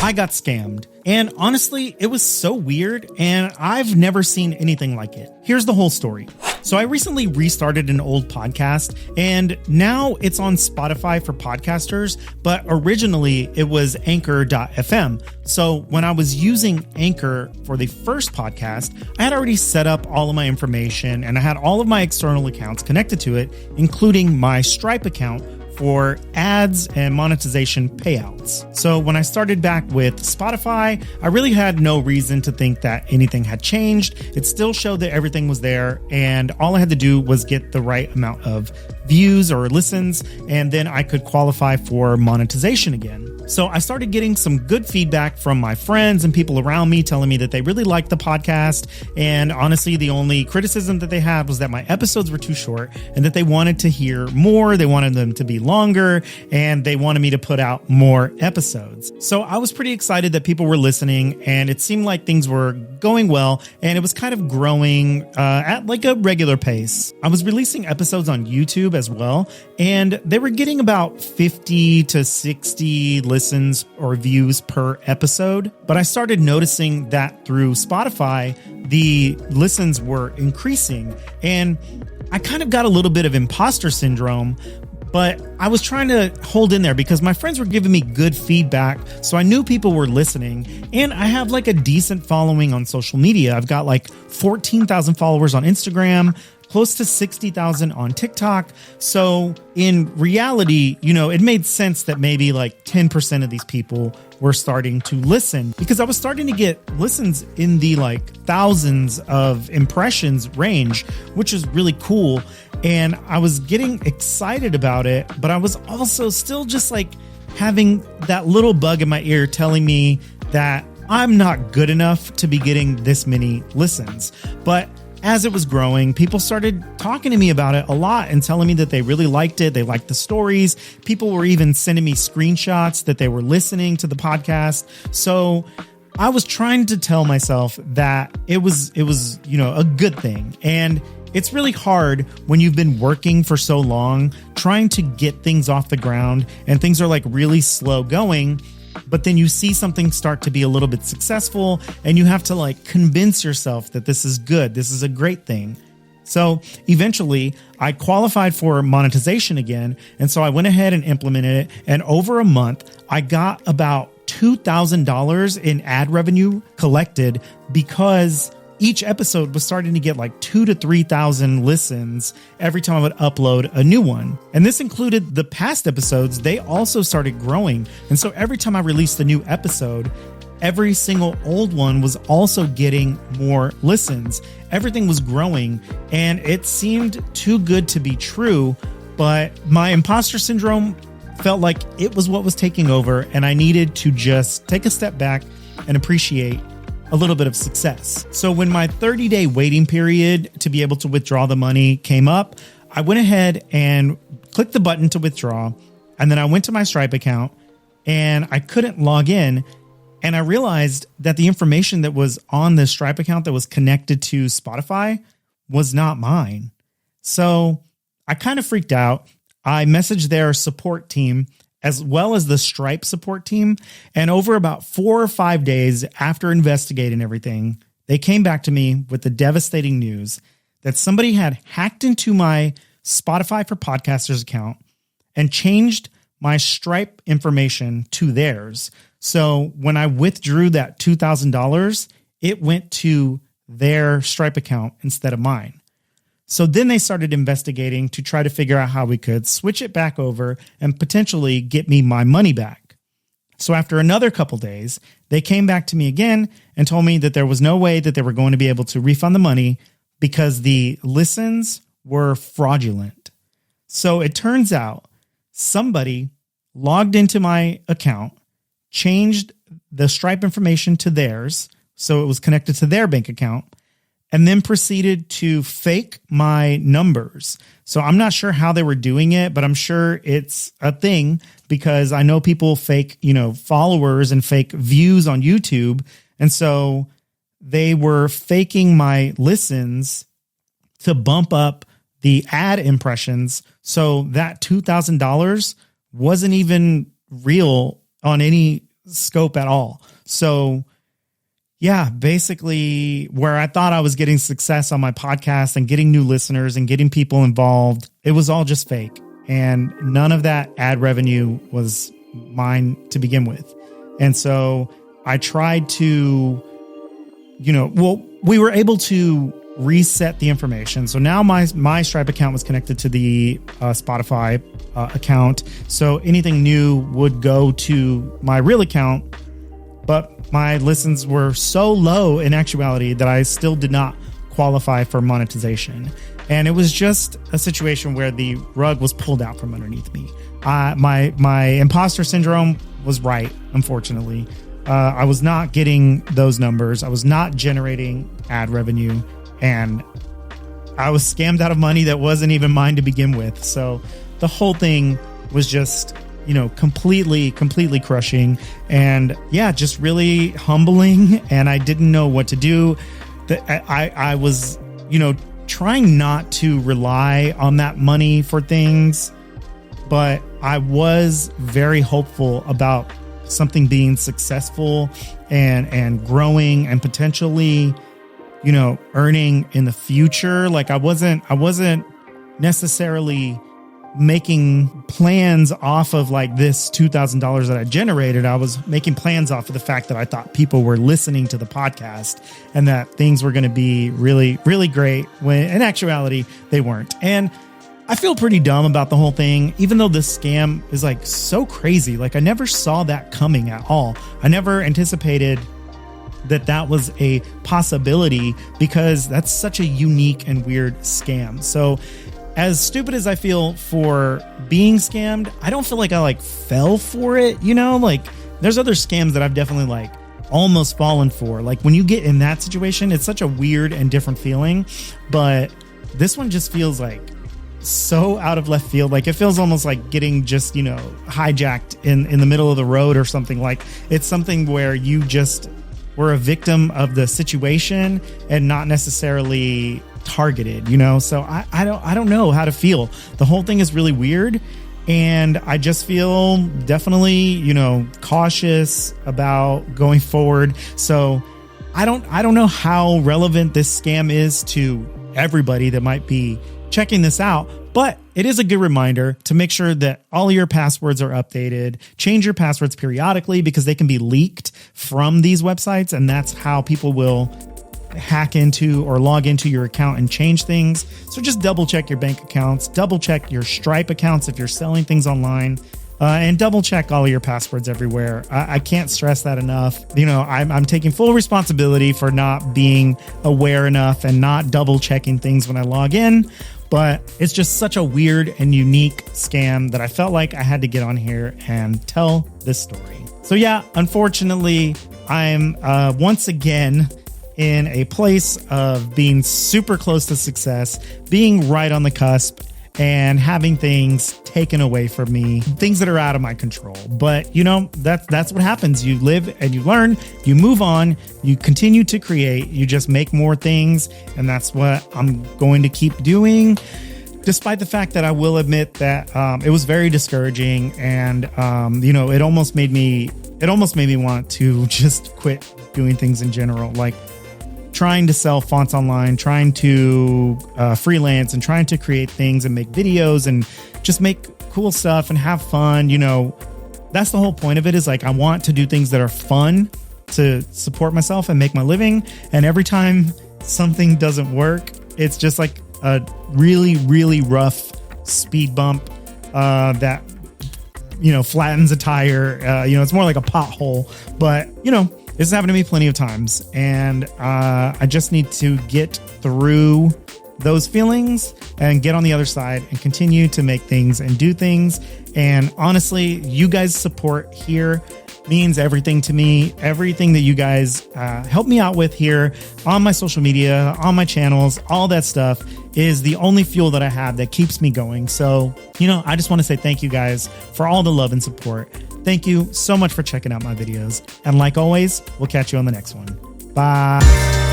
I got scammed. And honestly, it was so weird, and I've never seen anything like it. Here's the whole story. So I recently restarted an old podcast, and now it's on Spotify for podcasters, but originally it was Anchor.fm. So when I was using Anchor for the first podcast, I had already set up all of my information, and I had all of my external accounts connected to it, including my Stripe account for ads and monetization payouts. So when I started back with Spotify, I really had no reason to think that anything had changed. It still showed that everything was there, and all I had to do was get the right amount of views or listens, and then I could qualify for monetization again. So I started getting some good feedback from my friends and people around me telling me that they really liked the podcast. And honestly, the only criticism that they had was that my episodes were too short and that they wanted to hear more. They wanted them to be longer, and they wanted me to put out more episodes. So I was pretty excited that people were listening, and it seemed like things were going well, and it was kind of growing at like a regular pace. I was releasing episodes on YouTube as well, and they were getting about 50 to 60 listens or views per episode. But I started noticing that through Spotify, the listens were increasing, and I kind of got a little bit of imposter syndrome. But I was trying to hold in there because my friends were giving me good feedback. So I knew people were listening, and I have like a decent following on social media. I've got like 14,000 followers on Instagram, close to 60,000 on TikTok. So in reality, it made sense that maybe like 10% of these people were starting to listen, because I was starting to get listens in the like thousands of impressions range, which is really cool. And I was getting excited about it, but I was also still just like having that little bug in my ear telling me that I'm not good enough to be getting this many listens. But as it was growing, people started talking to me about it a lot and telling me that they really liked it. They liked the stories. People were even sending me screenshots that they were listening to the podcast. So I was trying to tell myself that it was, a good thing. And it's really hard when you've been working for so long, trying to get things off the ground, and things are like really slow going. But then you see something start to be a little bit successful, and you have to like convince yourself that this is good. This is a great thing. So eventually I qualified for monetization again. And so I went ahead and implemented it. And over a month, I got about $2,000 in ad revenue collected, because each episode was starting to get like 2,000 to 3,000 listens every time I would upload a new one. And this included the past episodes. They also started growing. And so every time I released a new episode, every single old one was also getting more listens. Everything was growing, and it seemed too good to be true. But my imposter syndrome felt like it was what was taking over, and I needed to just take a step back and appreciate a little bit of success. So when my 30-day waiting period to be able to withdraw the money came up, I went ahead and clicked the button to withdraw. And then I went to my Stripe account, and I couldn't log in. And I realized that the information that was on the Stripe account that was connected to Spotify was not mine. So I kind of freaked out. I messaged their support team as well as the Stripe support team. And over about 4 or 5 days after investigating everything, they came back to me with the devastating news that somebody had hacked into my Spotify for Podcasters account and changed my Stripe information to theirs. So when I withdrew that $2,000, it went to their Stripe account instead of mine. So then they started investigating to try to figure out how we could switch it back over and potentially get me my money back. So after another couple days, they came back to me again and told me that there was no way that they were going to be able to refund the money because the listens were fraudulent. So it turns out somebody logged into my account, changed the Stripe information to theirs, so it was connected to their bank account, and then proceeded to fake my numbers. So I'm not sure how they were doing it, but I'm sure it's a thing, because I know people fake, followers and fake views on YouTube. And so they were faking my listens to bump up the ad impressions. So that $2,000 wasn't even real on any scope at all. So yeah, basically where I thought I was getting success on my podcast and getting new listeners and getting people involved, it was all just fake. And none of that ad revenue was mine to begin with. And so I tried to, we were able to reset the information. So now my Stripe account was connected to the Spotify account. So anything new would go to my real account, but my listens were so low in actuality that I still did not qualify for monetization. And it was just a situation where the rug was pulled out from underneath me. My imposter syndrome was right, unfortunately. I was not getting those numbers. I was not generating ad revenue, and I was scammed out of money that wasn't even mine to begin with. So the whole thing was just, completely crushing, and yeah, just really humbling. And I didn't know what to do. I was, trying not to rely on that money for things, but I was very hopeful about something being successful and growing and potentially, earning in the future. Like I wasn't necessarily making plans off of like this $2,000 that I generated. I was making plans off of the fact that I thought people were listening to the podcast and that things were going to be really, really great, when in actuality they weren't. And I feel pretty dumb about the whole thing, even though this scam is like so crazy. Like I never saw that coming at all. I never anticipated that was a possibility, because that's such a unique and weird scam. So as stupid as I feel for being scammed, I don't feel like I fell for it. Like there's other scams that I've definitely almost fallen for. Like when you get in that situation, it's such a weird and different feeling, but this one just feels like so out of left field. Like it feels almost like getting just, hijacked in the middle of the road or something. Like it's something where you just were a victim of the situation and not necessarily targeted, so I don't know how to feel. The whole thing is really weird, and I just feel definitely, cautious about going forward. So I don't know how relevant this scam is to everybody that might be checking this out, but it is a good reminder to make sure that all your passwords are updated. Change your passwords periodically, because they can be leaked from these websites, and that's how people will hack into or log into your account and change things. So just double check your bank accounts, double check your Stripe accounts if you're selling things online, and double check all of your passwords everywhere. I can't stress that enough. I'm taking full responsibility for not being aware enough and not double checking things when I log in. But it's just such a weird and unique scam that I felt like I had to get on here and tell this story. So yeah, unfortunately, I'm once again in a place of being super close to success, being right on the cusp, and having things taken away from me, things that are out of my control. But that's what happens. You live and you learn, you move on, you continue to create, you just make more things. And that's what I'm going to keep doing, despite the fact that I will admit that it was very discouraging. And, it almost made me want to just quit doing things in general. Like trying to sell fonts online, trying to freelance, and trying to create things and make videos and just make cool stuff and have fun. That's the whole point of it, is like I want to do things that are fun to support myself and make my living. And every time something doesn't work, it's just like a really, really rough speed bump that flattens a tire. It's more like a pothole, but this has happened to me plenty of times, and I just need to get through those feelings and get on the other side and continue to make things and do things. And honestly, you guys' support here means everything to me. Everything that you guys help me out with here on my social media, on my channels, all that stuff is the only fuel that I have that keeps me going. So, I just want to say thank you guys for all the love and support. Thank you so much for checking out my videos. And like always, we'll catch you on the next one. Bye.